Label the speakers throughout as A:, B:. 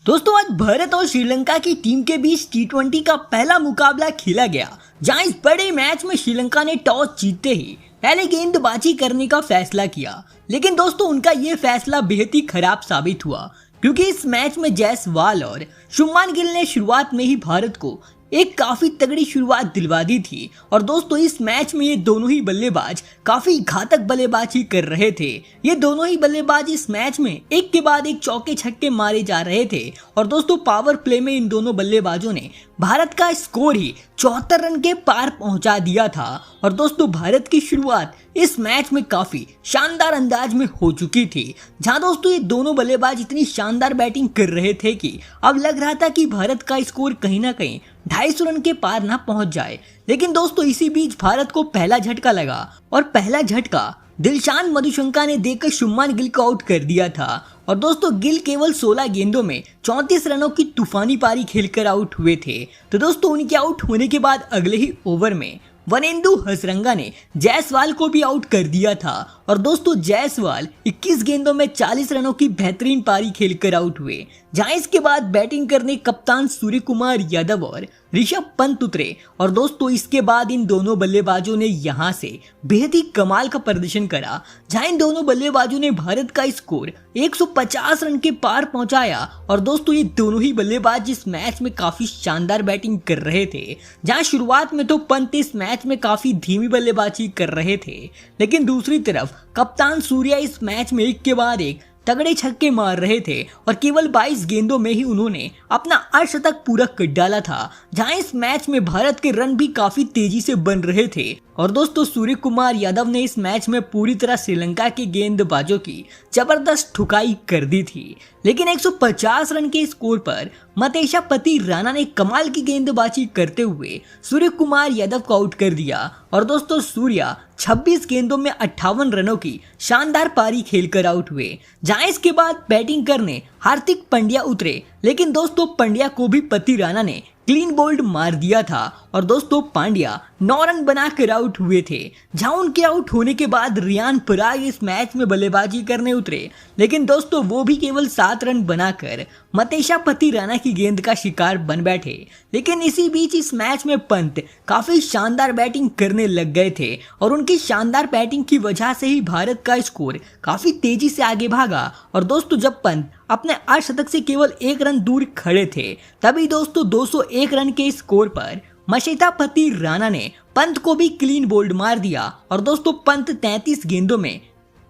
A: दोस्तों आज भारत और श्रीलंका की टीम के बीच टी20 का पहला मुकाबला खेला गया, जहां इस बड़े मैच में श्रीलंका ने टॉस जीतते ही पहले गेंदबाजी करने का फैसला किया। लेकिन दोस्तों उनका ये फैसला बेहद ही खराब साबित हुआ, क्योंकि इस मैच में जायसवाल और शुभमान गिल ने शुरुआत में ही भारत को एक काफी तगड़ी शुरुआत दिलवा दी थी। और दोस्तों इस मैच में ये दोनों ही बल्लेबाज काफी घातक बल्लेबाजी कर रहे थे। ये दोनों ही बल्लेबाज इस मैच में एक के बाद एक चौके छक्के मारे जा रहे थे। और दोस्तों पावर प्ले में इन दोनों बल्लेबाजों ने भारत का स्कोर ही 74 रन के पार पहुंचा दिया था। और दोस्तों भारत की शुरुआत इस मैच में काफी शानदार अंदाज में हो चुकी थी, जहां दोस्तों ये दोनों बल्लेबाज इतनी शानदार बैटिंग कर रहे थे कि अब लग रहा था कि भारत का स्कोर कहीं ना कहीं 250 रन के पार ना पहुंच जाए। लेकिन दोस्तों इसी बीच भारत को पहला झटका लगा, और पहला झटका दिलशान मधुशंका ने देकर शुभमान गिल को आउट कर दिया था। और दोस्तों गिल केवल 16 गेंदों में 34 रनों की तूफानी पारी खेलकर आउट हुए थे। तो दोस्तों उनके आउट होने के बाद अगले ही ओवर में वनेंदु हसरंगा ने जायसवाल को भी आउट कर दिया था। और दोस्तों जायसवाल 21 गेंदों में 40 रनों की बेहतरीन पारी खेलकर आउट हुए, जहां इसके बाद बैटिंग करने कप्तान सूर्य कुमार यादव और ऋषभ पंत उतरे। और दोस्तों इसके बाद इन दोनों बल्लेबाजों ने यहां से बेहद ही कमाल का प्रदर्शन करा, जहां इन दोनों बल्लेबाजों ने भारत का स्कोर 150 रन के पार पहुंचाया। और दोस्तों ये दोनों ही बल्लेबाज इस मैच में काफी शानदार बैटिंग कर रहे थे, जहां शुरुआत में तो पंत इस मैच में काफी धीमी बल्लेबाजी कर रहे थे, लेकिन दूसरी तरफ कप्तान सूर्या इस मैच में एक के बाद एक तगड़े छक्के मार रहे थे। और केवल 22 गेंदों में ही उन्होंने अपना अर्धशतक पूरा कर डाला था, जहां इस मैच में भारत के रन भी काफी तेजी से बन रहे थे। और दोस्तों सूर्य कुमार यादव ने इस मैच में पूरी तरह श्रीलंका के गेंदबाजों की जबरदस्त ठुकाई कर दी थी। लेकिन 150 रन के स्कोर पर मतेशा पति राणा ने कमाल की गेंदबाजी करते हुए सूर्य कुमार यादव को आउट कर दिया। और दोस्तों सूर्या 26 गेंदों में 58 रनों की शानदार पारी खेलकर आउट हुए, जहां इसके बाद बैटिंग करने हार्दिक पांड्या उतरे। लेकिन दोस्तों पांड्या को भी पति राणा ने क्लीन बोल्ड मार दिया था। और दोस्तों पांड्या 9 रन बनाकर आउट हुए थे, जहां उनके आउट होने के बाद रियान पराग इस मैच में बल्लेबाजी करने उतरे। लेकिन दोस्तों वो भी केवल 7 रन बनाकर मतेशा पति राणा की गेंद का शिकार बन बैठे। लेकिन इसी बीच इस मैच में पंत काफी शानदार बैटिंग करने लग गए थे, और उनकी शानदार बैटिंग की वजह से ही भारत का स्कोर काफी तेजी से आगे भागा। और दोस्तों जब पंत अपने अर्धशतक से केवल 1 रन दूर खड़े थे, तभी दोस्तों 201 रन के स्कोर पर मशेता पति राणा ने पंत को भी क्लीन बोल्ड मार दिया। और दोस्तों पंत 33 गेंदों में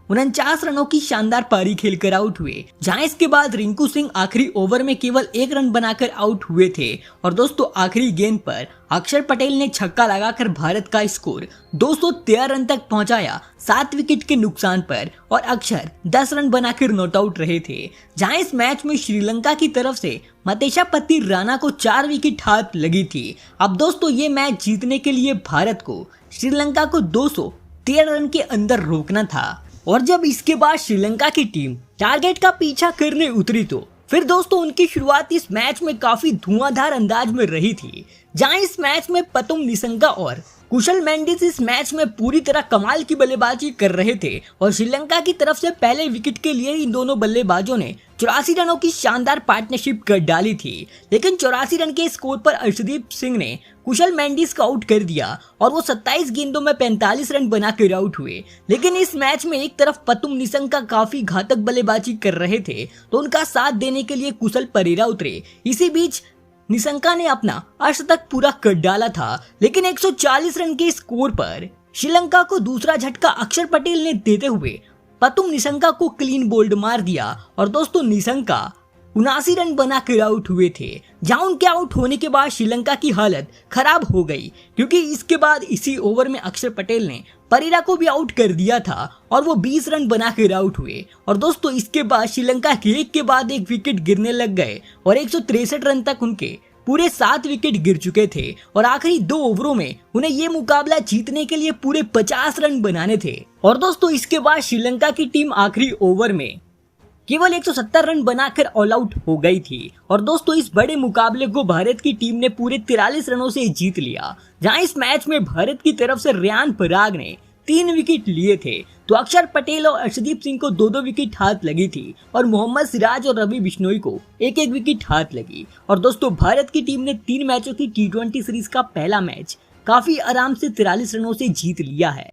A: 49 रनों की शानदार पारी खेलकर आउट हुए, जहां इसके बाद रिंकू सिंह आखिरी ओवर में केवल 1 रन बनाकर आउट हुए थे। और दोस्तों आखिरी गेंद पर अक्षर पटेल ने छक्का लगाकर भारत का स्कोर 213 रन तक पहुंचाया 7 विकेट के नुकसान पर। और अक्षर 10 रन बनाकर नॉट आउट रहे थे, जहां इस मैच में श्रीलंका की तरफ से मतेशा पति राणा को 4 विकेट हाथ लगी थी। अब दोस्तों ये मैच जीतने के लिए भारत को श्रीलंका को 213 रन के अंदर रोकना था। और जब इसके बाद श्रीलंका की टीम टारगेट का पीछा करने उतरी, तो फिर दोस्तों उनकी शुरुआत इस मैच में काफी धुआंधार अंदाज में रही थी, जहां इस मैच में पतुम निसंगा और कुशल मेंडिस इस मैच में पूरी तरह कमाल की बल्लेबाजी कर रहे थे। और श्रीलंका की तरफ से पहले विकेट के लिए इन दोनों बल्लेबाजों ने 84 रनों की शानदार पार्टनरशिप कर डाली थी। लेकिन 84 रन के स्कोर पर अर्शदीप सिंह ने कुशल मेंडिस को आउट कर दिया, और वो 27 गेंदों में 45 रन बनाकर आउट हुए। लेकिन इस मैच में एक तरफ पतुम निसंगा काफी घातक बल्लेबाजी कर रहे थे, तो उनका साथ देने के लिए कुशल परेरा उतरे। इसी बीच निसंका ने अपना अर्धशतक पूरा कर डाला था। लेकिन 140 रन के स्कोर पर श्रीलंका को दूसरा झटका अक्षर पटेल ने देते हुए पतुम निसंका को क्लीन बोल्ड मार दिया। और दोस्तों निसंका 79 रन बनाकर आउट हुए थे, जहां उनके आउट होने के बाद श्रीलंका की हालत खराब हो गई, क्योंकि इसके बाद इसी ओवर में अक्षर पटेल ने परेरा को भी आउट कर दिया था, और वो 20 रन बनाकर आउट हुए। और दोस्तों इसके बाद श्रीलंका के एक के बाद एक विकेट गिरने लग गए, और 163 रन तक उनके पूरे 7 विकेट गिर चुके थे। और आखिरी 2 ओवरों में उन्हें ये मुकाबला जीतने के लिए पूरे 50 रन बनाने थे। और दोस्तों इसके बाद श्रीलंका की टीम आखिरी ओवर में केवल 170 रन बनाकर ऑल आउट हो गई थी। और दोस्तों इस बड़े मुकाबले को भारत की टीम ने पूरे 43 रनों से जीत लिया, जहां इस मैच में भारत की तरफ से रियान पराग ने 3 विकेट लिए थे, तो अक्षर पटेल और अर्शदीप सिंह को 2-2 विकेट हाथ लगी थी और मोहम्मद सिराज और रवि बिश्नोई को 1-1 विकेट हाथ लगी। और दोस्तों भारत की टीम ने 3 मैचों की T20 सीरीज का पहला मैच काफी आराम से 43 रनों से जीत लिया है।